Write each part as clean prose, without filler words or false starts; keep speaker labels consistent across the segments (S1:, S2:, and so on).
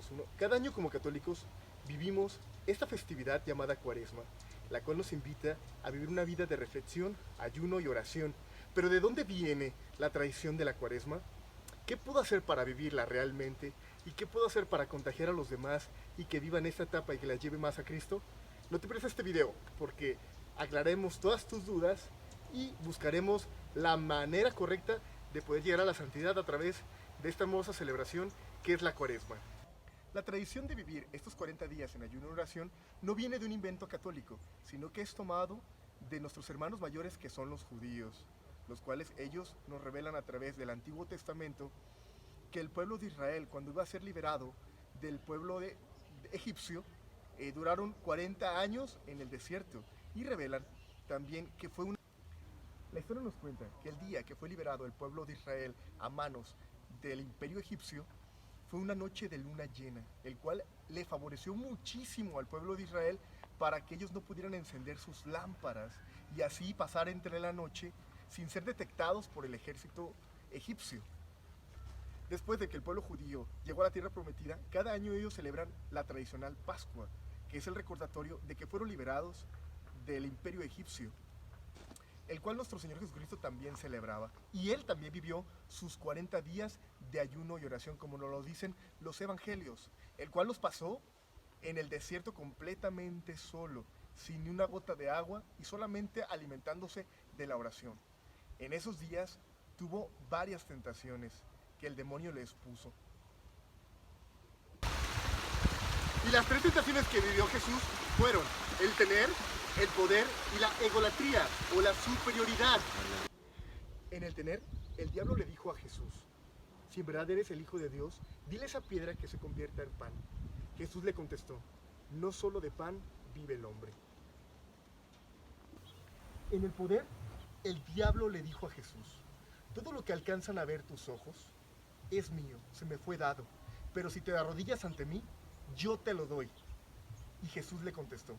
S1: 2, 1. Cada año como católicos vivimos esta festividad llamada Cuaresma, la cual nos invita a vivir una vida de reflexión, ayuno y oración. Pero ¿de dónde viene la tradición de la Cuaresma? ¿Qué puedo hacer para vivirla realmente? ¿Y qué puedo hacer para contagiar a los demás y que vivan esta etapa y que la lleve más a Cristo? No te pierdas este video porque aclararemos todas tus dudas y buscaremos la manera correcta de poder llegar a la santidad a través de esta hermosa celebración que es la Cuaresma. La tradición de vivir estos 40 días en ayuno y oración no viene de un invento católico, sino que es tomado de nuestros hermanos mayores que son los judíos, los cuales ellos nos revelan a través del Antiguo Testamento que el pueblo de Israel, cuando iba a ser liberado del pueblo de egipcio, duraron 40 años en el desierto y revelan también que fue una... La historia nos cuenta que el día que fue liberado el pueblo de Israel a manos del imperio egipcio fue una noche de luna llena, el cual le favoreció muchísimo al pueblo de Israel para que ellos no pudieran encender sus lámparas y así pasar entre la noche sin ser detectados por el ejército egipcio. Después de que el pueblo judío llegó a la tierra prometida, cada año ellos celebran la tradicional Pascua, que es el recordatorio de que fueron liberados del imperio egipcio, el cual nuestro Señor Jesucristo también celebraba. Y Él también vivió sus 40 días de ayuno y oración, como nos lo dicen los evangelios, el cual los pasó en el desierto completamente solo, sin ni una gota de agua y solamente alimentándose de la oración. En esos días tuvo varias tentaciones que el demonio les puso. Y las 3 tentaciones que vivió Jesús fueron el tener, el poder y la egolatría o la superioridad. En el tener, el diablo le dijo a Jesús: si en verdad eres el Hijo de Dios, dile a esa piedra que se convierta en pan. Jesús le contestó: no solo de pan vive el hombre. En el poder, el diablo le dijo a Jesús: todo lo que alcanzan a ver tus ojos es mío, se me fue dado, pero si te arrodillas ante mí, yo te lo doy. Y Jesús le contestó: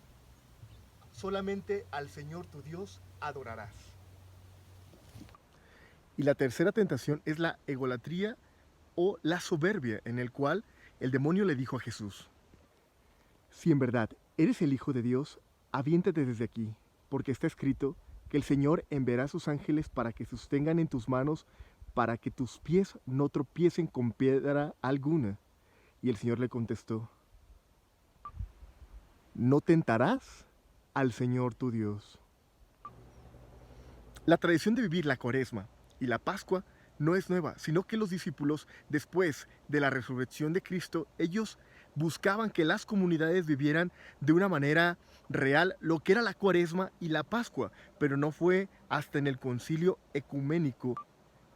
S1: solamente al Señor tu Dios adorarás. Y la tercera tentación es la egolatría o la soberbia, en el cual el demonio le dijo a Jesús: si en verdad eres el Hijo de Dios, aviéntate desde aquí, porque está escrito que el Señor enviará a sus ángeles para que sostengan en tus manos, para que tus pies no tropiecen con piedra alguna. Y el Señor le contestó: no tentarás al Señor tu Dios. La tradición de vivir la Cuaresma y la Pascua no es nueva, sino que los discípulos, después de la resurrección de Cristo, ellos buscaban que las comunidades vivieran de una manera real lo que era la Cuaresma y la Pascua, pero no fue hasta en el Concilio Ecuménico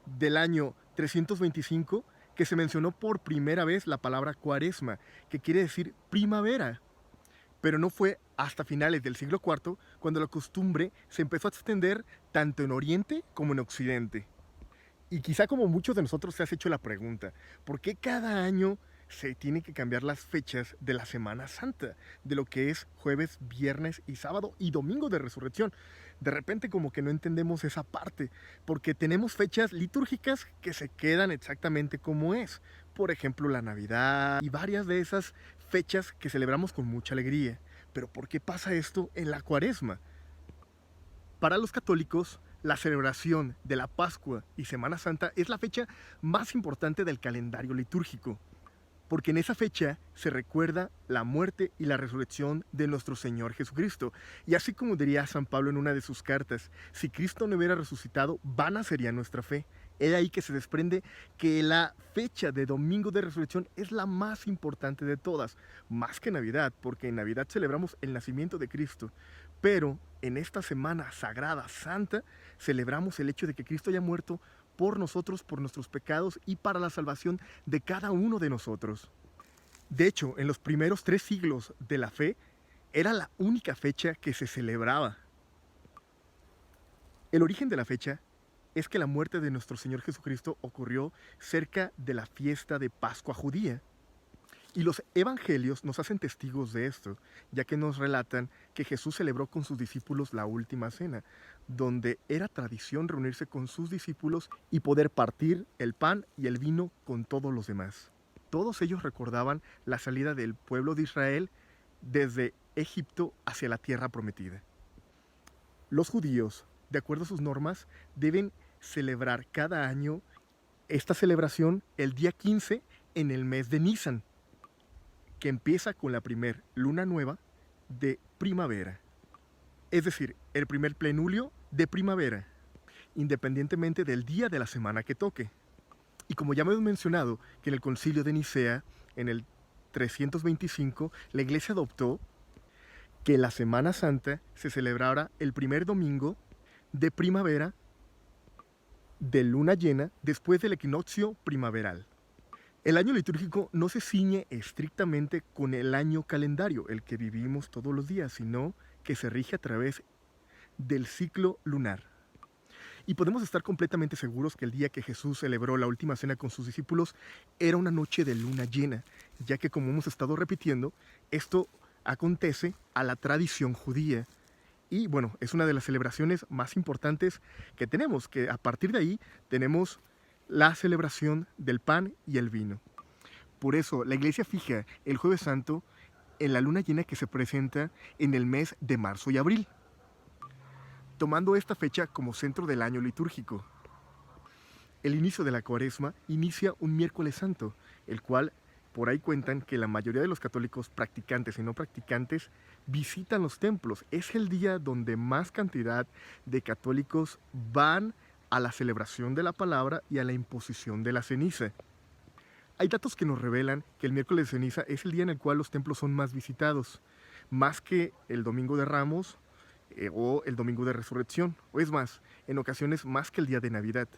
S1: del año 325 que se mencionó por primera vez la palabra Cuaresma, que quiere decir primavera. Pero no fue hasta finales del siglo IV cuando la costumbre se empezó a extender tanto en Oriente como en Occidente. Y quizá como muchos de nosotros te has hecho la pregunta, ¿por qué cada año se tienen que cambiar las fechas de la Semana Santa? De lo que es jueves, viernes y sábado y domingo de resurrección. De repente como que no entendemos esa parte, porque tenemos fechas litúrgicas que se quedan exactamente como es. Por ejemplo, la Navidad y varias de esas fechas que celebramos con mucha alegría. Pero ¿por qué pasa esto en la Cuaresma? Para los católicos, la celebración de la Pascua y Semana Santa es la fecha más importante del calendario litúrgico, porque en esa fecha se recuerda la muerte y la resurrección de nuestro Señor Jesucristo. Y así como diría San Pablo en una de sus cartas, si Cristo no hubiera resucitado, vana sería nuestra fe. Es de ahí que se desprende que la fecha de Domingo de Resurrección es la más importante de todas, más que Navidad, porque en Navidad celebramos el nacimiento de Cristo. Pero en esta semana sagrada, santa, celebramos el hecho de que Cristo haya muerto por nosotros, por nuestros pecados y para la salvación de cada uno de nosotros. De hecho, en los primeros 3 siglos de la fe, era la única fecha que se celebraba. El origen de la fecha es que la muerte de nuestro Señor Jesucristo ocurrió cerca de la fiesta de Pascua judía. Y los evangelios nos hacen testigos de esto, ya que nos relatan que Jesús celebró con sus discípulos la última cena, donde era tradición reunirse con sus discípulos y poder partir el pan y el vino con todos los demás. todos ellos recordaban la salida del pueblo de Israel desde Egipto hacia la tierra prometida. Los judíos, de acuerdo a sus normas, deben celebrar cada año esta celebración el día 15 en el mes de Nisan, que empieza con la primer luna nueva de primavera. Es decir, el primer plenulio de primavera, independientemente del día de la semana que toque. Y como ya me hemos mencionado, que en el Concilio de Nicea, en el 325, la Iglesia adoptó que la Semana Santa se celebrara el primer domingo de primavera de luna llena después del equinoccio primaveral. El año litúrgico no se ciñe estrictamente con el año calendario, el que vivimos todos los días, sino que se rige a través del ciclo lunar. Y podemos estar completamente seguros que el día que Jesús celebró la última cena con sus discípulos era una noche de luna llena, ya que, como hemos estado repitiendo, esto acontece a la tradición judía. Y bueno, es una de las celebraciones más importantes que tenemos, que a partir de ahí tenemos la celebración del pan y el vino. Por eso la Iglesia fija el Jueves Santo en la luna llena que se presenta en el mes de marzo y abril, tomando esta fecha como centro del año litúrgico. El inicio de la Cuaresma inicia un miércoles santo, el cual por ahí cuentan que la mayoría de los católicos practicantes y no practicantes visitan los templos. Es el día donde más cantidad de católicos van a la celebración de la palabra y a la imposición de la ceniza. Hay datos que nos revelan que el miércoles de ceniza es el día en el cual los templos son más visitados, más que el domingo de Ramos o el domingo de Resurrección, o es más, en ocasiones más que el día de Navidad.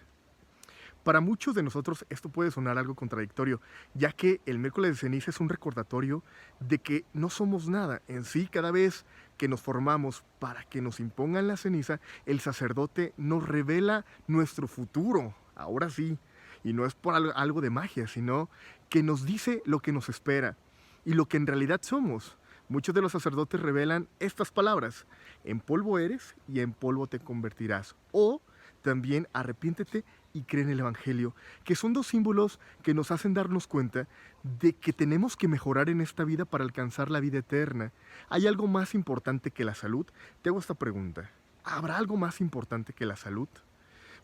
S1: Para muchos de nosotros esto puede sonar algo contradictorio, ya que el miércoles de ceniza es un recordatorio de que no somos nada. En sí, cada vez que nos formamos para que nos impongan la ceniza, el sacerdote nos revela nuestro futuro, ahora sí, y no es por algo de magia, sino que nos dice lo que nos espera y lo que en realidad somos. Muchos de los sacerdotes revelan estas palabras: en polvo eres y en polvo te convertirás. O también arrepiéntete y cree en el Evangelio, que son dos símbolos que nos hacen darnos cuenta de que tenemos que mejorar en esta vida para alcanzar la vida eterna. ¿Hay algo más importante que la salud? Te hago esta pregunta: ¿habrá algo más importante que la salud?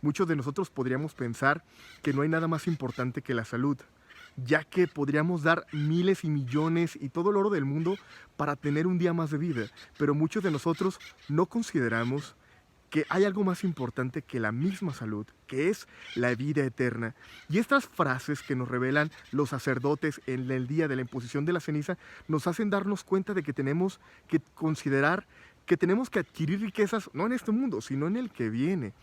S1: Muchos de nosotros podríamos pensar que no hay nada más importante que la salud, ya que podríamos dar miles y millones y todo el oro del mundo para tener un día más de vida, pero muchos de nosotros no consideramos que hay algo más importante que la misma salud, que es la vida eterna. Y estas frases que nos revelan los sacerdotes en el día de la imposición de la ceniza nos hacen darnos cuenta de que tenemos que considerar que tenemos que adquirir riquezas no en este mundo, sino en el que viene.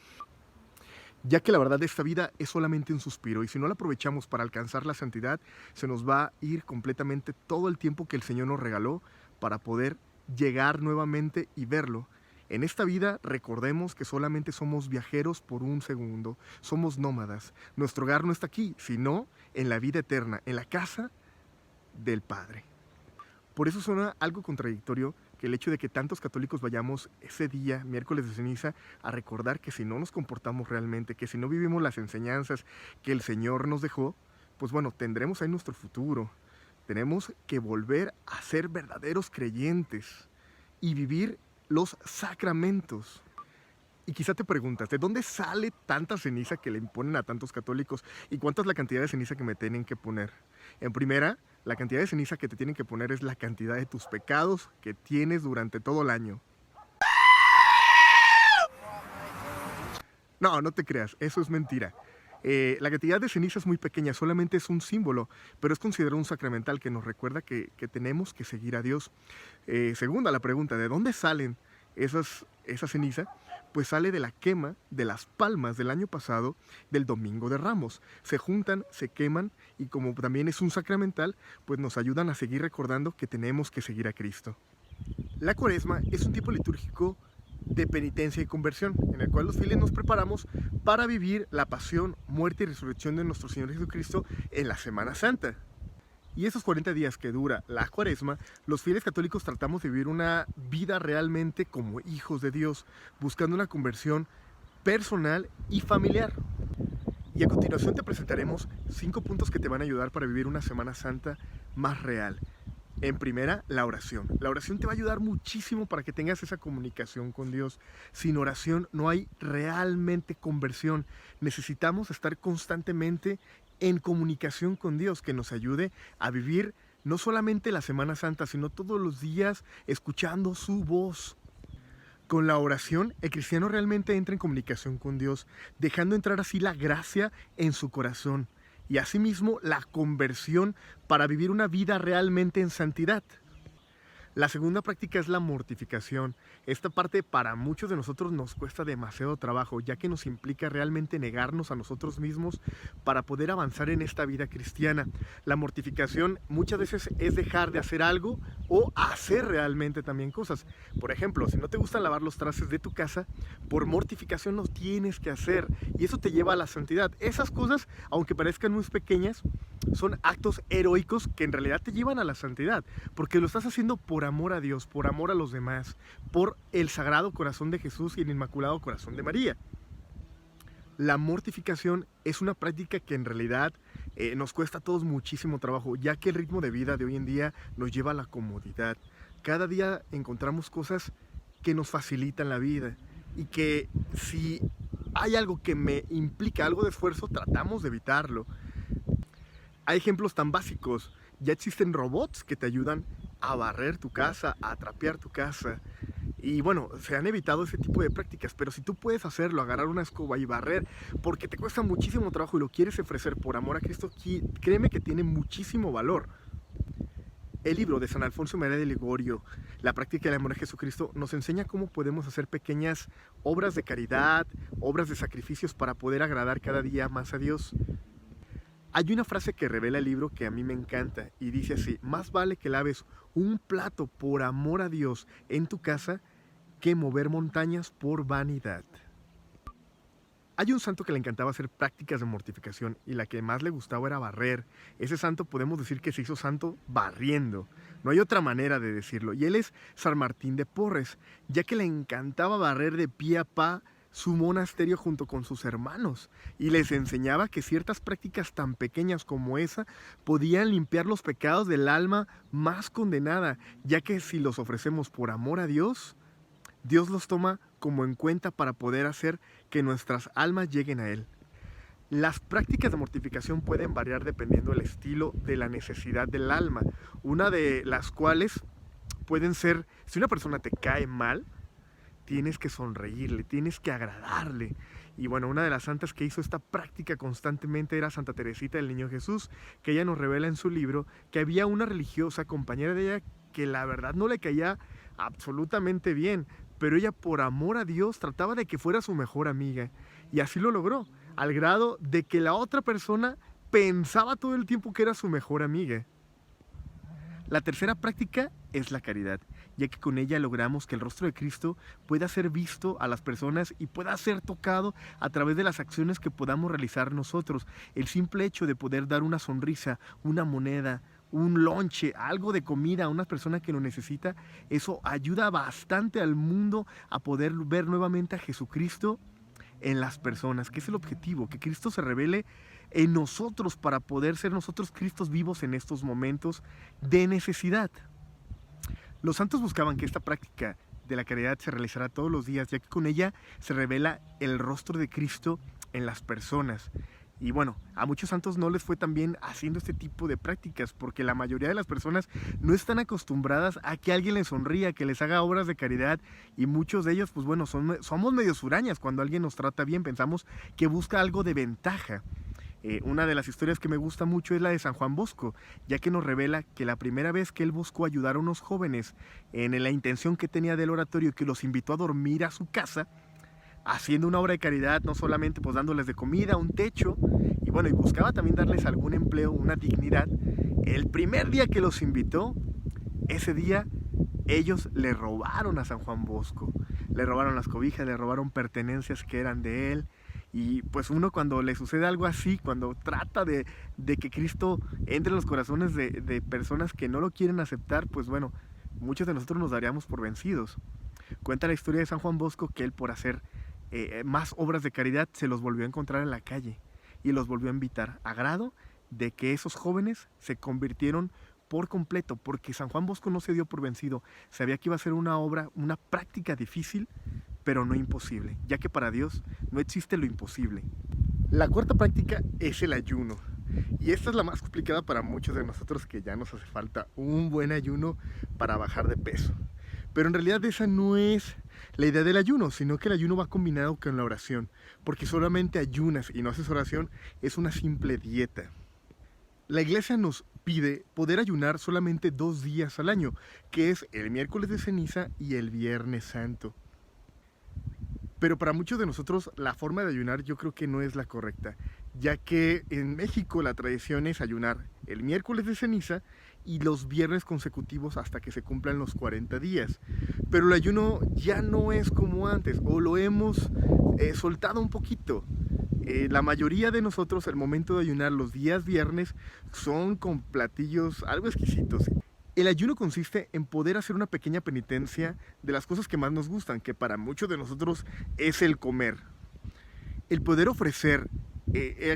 S1: Ya que la verdad de esta vida es solamente un suspiro, y si no la aprovechamos para alcanzar la santidad, se nos va a ir completamente todo el tiempo que el Señor nos regaló para poder llegar nuevamente y verlo. En esta vida recordemos que solamente somos viajeros por un segundo, somos nómadas. Nuestro hogar no está aquí, sino en la vida eterna, en la casa del Padre. Por eso suena algo contradictorio que el hecho de que tantos católicos vayamos ese día, miércoles de ceniza, a recordar que si no nos comportamos realmente, que si no vivimos las enseñanzas que el Señor nos dejó, pues bueno, tendremos ahí nuestro futuro. Tenemos que volver a ser verdaderos creyentes y vivir los sacramentos. Y quizá te preguntas, ¿de dónde sale tanta ceniza que le imponen a tantos católicos? ¿Y cuánta es la cantidad de ceniza que me tienen que poner? En primera, la cantidad de ceniza que te tienen que poner es la cantidad de tus pecados que tienes durante todo el año. No, no te creas, eso es mentira. La cantidad de ceniza es muy pequeña, solamente es un símbolo, pero es considerado un sacramental que nos recuerda que tenemos que seguir a Dios. Segunda, la pregunta, ¿de dónde salen esa ceniza? Pues sale de la quema de las palmas del año pasado del Domingo de Ramos. Se juntan, se queman, y como también es un sacramental, pues nos ayudan a seguir recordando que tenemos que seguir a Cristo. La Cuaresma es un tiempo litúrgico de penitencia y conversión, en el cual los fieles nos preparamos para vivir la pasión, muerte y resurrección de nuestro Señor Jesucristo en la Semana Santa. Y esos 40 días que dura la Cuaresma, los fieles católicos tratamos de vivir una vida realmente como hijos de Dios, buscando una conversión personal y familiar. Y a continuación te presentaremos 5 puntos que te van a ayudar para vivir una Semana Santa más real. En primera, la oración. La oración te va a ayudar muchísimo para que tengas esa comunicación con Dios. Sin oración no hay realmente conversión. Necesitamos estar constantemente en comunicación con Dios, que nos ayude a vivir no solamente la Semana Santa, sino todos los días escuchando su voz. Con la oración, el cristiano realmente entra en comunicación con Dios, dejando entrar así la gracia en su corazón y asimismo la conversión para vivir una vida realmente en santidad. La segunda práctica es la mortificación. Esta parte para muchos de nosotros nos cuesta demasiado trabajo, ya que nos implica realmente negarnos a nosotros mismos para poder avanzar en esta vida cristiana. La mortificación muchas veces es dejar de hacer algo o hacer realmente también cosas. Por ejemplo, si no te gusta lavar los trastes de tu casa, por mortificación lo tienes que hacer y eso te lleva a la santidad. Esas cosas, aunque parezcan muy pequeñas, son actos heroicos que en realidad te llevan a la santidad, porque lo estás haciendo por amor a Dios, por amor a los demás, por el Sagrado Corazón de Jesús y el Inmaculado Corazón de María. La mortificación es una práctica que en realidad nos cuesta a todos muchísimo trabajo, ya que el ritmo de vida de hoy en día nos lleva a la comodidad. Cada día encontramos cosas que nos facilitan la vida y que si hay algo que me implica algo de esfuerzo, tratamos de evitarlo. Hay ejemplos tan básicos. Ya existen robots que te ayudan a barrer tu casa, a trapear tu casa. Y bueno, se han evitado ese tipo de prácticas, pero si tú puedes hacerlo, agarrar una escoba y barrer, porque te cuesta muchísimo trabajo y lo quieres ofrecer por amor a Cristo, créeme que tiene muchísimo valor. El libro de San Alfonso María de Ligorio, La práctica del amor a Jesucristo, nos enseña cómo podemos hacer pequeñas obras de caridad, obras de sacrificios para poder agradar cada día más a Dios. Hay una frase que revela el libro que a mí me encanta y dice así: más vale que laves un plato por amor a Dios en tu casa que mover montañas por vanidad. Hay un santo que le encantaba hacer prácticas de mortificación y la que más le gustaba era barrer. Ese santo podemos decir que se hizo santo barriendo. No hay otra manera de decirlo. Y él es San Martín de Porres, ya que le encantaba barrer de pie a pa su monasterio junto con sus hermanos y les enseñaba que ciertas prácticas tan pequeñas como esa podían limpiar los pecados del alma más condenada, ya que si los ofrecemos por amor a Dios, Dios los toma como en cuenta para poder hacer que nuestras almas lleguen a Él. Las prácticas de mortificación pueden variar dependiendo del estilo de la necesidad del alma, una de las cuales pueden ser, si una persona te cae mal, tienes que sonreírle, tienes que agradarle. Y bueno, una de las santas que hizo esta práctica constantemente era Santa Teresita del Niño Jesús, que ella nos revela en su libro que había una religiosa compañera de ella que la verdad no le caía absolutamente bien, pero ella por amor a Dios trataba de que fuera su mejor amiga. Y así lo logró, al grado de que la otra persona pensaba todo el tiempo que era su mejor amiga. La tercera práctica es la caridad, ya que con ella logramos que el rostro de Cristo pueda ser visto a las personas y pueda ser tocado a través de las acciones que podamos realizar nosotros. El simple hecho de poder dar una sonrisa, una moneda, un lonche, algo de comida a una persona que lo necesita, eso ayuda bastante al mundo a poder ver nuevamente a Jesucristo en las personas, que es el objetivo, que Cristo se revele en nosotros para poder ser nosotros Cristos vivos en estos momentos de necesidad. Los santos buscaban que esta práctica de la caridad se realizara todos los días, ya que con ella se revela el rostro de Cristo en las personas. Y bueno, a muchos santos no les fue tan bien haciendo este tipo de prácticas, porque la mayoría de las personas no están acostumbradas a que alguien les sonría, que les haga obras de caridad, y muchos de ellos, pues bueno, somos medio hurañas. Cuando alguien nos trata bien, pensamos que busca algo de ventaja. Una de las historias que me gusta mucho es la de San Juan Bosco, ya que nos revela que la primera vez que él buscó ayudar a unos jóvenes en la intención que tenía del oratorio, que los invitó a dormir a su casa, haciendo una obra de caridad, no solamente pues dándoles de comida, un techo, y bueno, y buscaba también darles algún empleo, una dignidad. El primer día que los invitó, ese día ellos le robaron a San Juan Bosco, le robaron las cobijas, le robaron pertenencias que eran de él. Y pues uno cuando le sucede algo así, cuando trata de que Cristo entre en los corazones de personas que no lo quieren aceptar, pues bueno, muchos de nosotros nos daríamos por vencidos. Cuenta la historia de San Juan Bosco que él, por hacer más obras de caridad, se los volvió a encontrar en la calle. y los volvió a invitar, a grado de que esos jóvenes se convirtieron por completo, porque San Juan Bosco no se dio por vencido, sabía que iba a ser una obra, una práctica difícil, pero no imposible, ya que para Dios no existe lo imposible. La cuarta práctica es el ayuno. Y esta es la más complicada para muchos de nosotros, que ya nos hace falta un buen ayuno para bajar de peso. Pero en realidad esa no es la idea del ayuno, sino que el ayuno va combinado con la oración, porque solamente ayunas y no haces oración es una simple dieta. La iglesia nos pide poder ayunar solamente 2 días al año, que es el miércoles de ceniza y el viernes santo. Pero para muchos de nosotros la forma de ayunar yo creo que no es la correcta, ya que en México la tradición es ayunar el miércoles de ceniza y los viernes consecutivos hasta que se cumplan los 40 días. Pero el ayuno ya no es como antes, o lo hemos soltado un poquito. La mayoría de nosotros, el momento de ayunar los días viernes, son con platillos algo exquisitos. El ayuno consiste en poder hacer una pequeña penitencia de las cosas que más nos gustan, que para muchos de nosotros es el comer. El poder ofrecer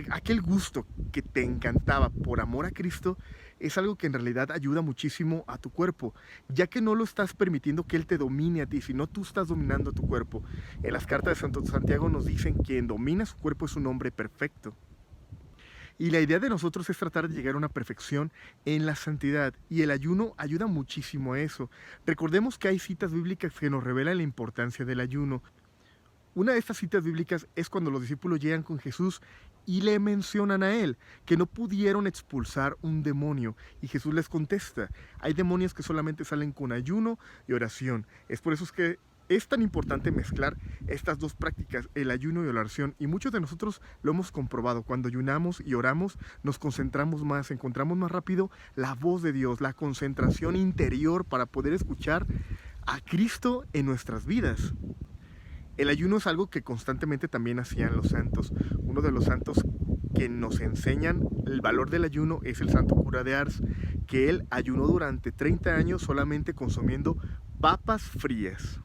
S1: aquel gusto que te encantaba por amor a Cristo es algo que en realidad ayuda muchísimo a tu cuerpo, ya que no lo estás permitiendo que Él te domine a ti, sino tú estás dominando a tu cuerpo. En las cartas de Santo Santiago nos dicen que quien domina su cuerpo es un hombre perfecto. Y la idea de nosotros es tratar de llegar a una perfección en la santidad. Y el ayuno ayuda muchísimo a eso. Recordemos que hay citas bíblicas que nos revelan la importancia del ayuno. Una de estas citas bíblicas es cuando los discípulos llegan con Jesús y le mencionan a Él que no pudieron expulsar un demonio. Y Jesús les contesta, hay demonios que solamente salen con ayuno y oración. Es por eso que es tan importante mezclar estas dos prácticas, el ayuno y la oración, y muchos de nosotros lo hemos comprobado. Cuando ayunamos y oramos, nos concentramos más, encontramos más rápido la voz de Dios, la concentración interior para poder escuchar a Cristo en nuestras vidas. El ayuno es algo que constantemente también hacían los santos. Uno de los santos que nos enseñan el valor del ayuno es el santo cura de Ars, que él ayunó durante 30 años solamente consumiendo papas frías.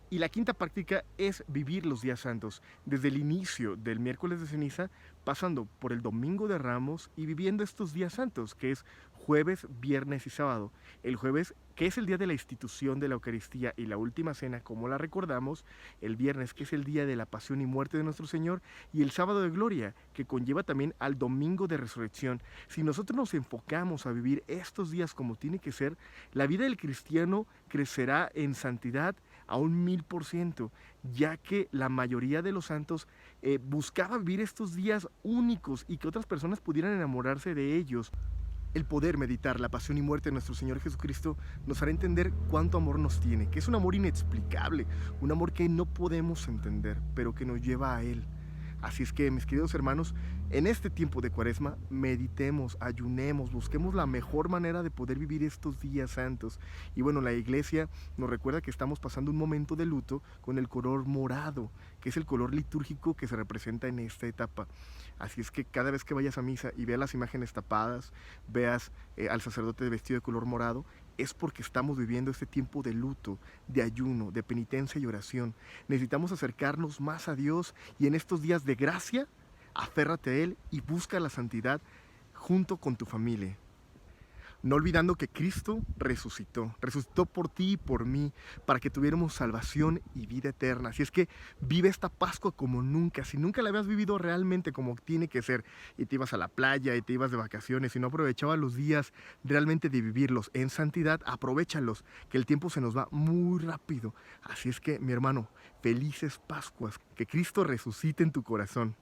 S1: Y la quinta práctica es vivir los días santos, desde el inicio del miércoles de ceniza, pasando por el domingo de Ramos y viviendo estos días santos, que es jueves, viernes y sábado. El jueves, que es el día de la institución de la Eucaristía y la última cena, como la recordamos, el viernes, que es el día de la pasión y muerte de nuestro Señor, y el sábado de gloria, que conlleva también al domingo de resurrección. Si nosotros nos enfocamos a vivir estos días como tiene que ser, la vida del cristiano crecerá en santidad a un 1000%, ya que la mayoría de los santos buscaba vivir estos días únicos y que otras personas pudieran enamorarse de ellos. El poder meditar la pasión y muerte de nuestro Señor Jesucristo nos hará entender cuánto amor nos tiene, que es un amor inexplicable, un amor que no podemos entender, pero que nos lleva a Él. Así es que, mis queridos hermanos, en este tiempo de Cuaresma, meditemos, ayunemos, busquemos la mejor manera de poder vivir estos días santos. Y bueno, la iglesia nos recuerda que estamos pasando un momento de luto con el color morado, que es el color litúrgico que se representa en esta etapa. Así es que cada vez que vayas a misa y veas las imágenes tapadas, veas al sacerdote vestido de color morado, es porque estamos viviendo este tiempo de luto, de ayuno, de penitencia y oración. Necesitamos acercarnos más a Dios y en estos días de gracia, aférrate a Él y busca la santidad junto con tu familia. No olvidando que Cristo resucitó por ti y por mí, para que tuviéramos salvación y vida eterna. Así es que vive esta Pascua como nunca, si nunca la habías vivido realmente como tiene que ser, y te ibas a la playa y te ibas de vacaciones y no aprovechabas los días realmente de vivirlos en santidad, aprovéchalos, que el tiempo se nos va muy rápido. Así es que, mi hermano, felices Pascuas, que Cristo resucite en tu corazón.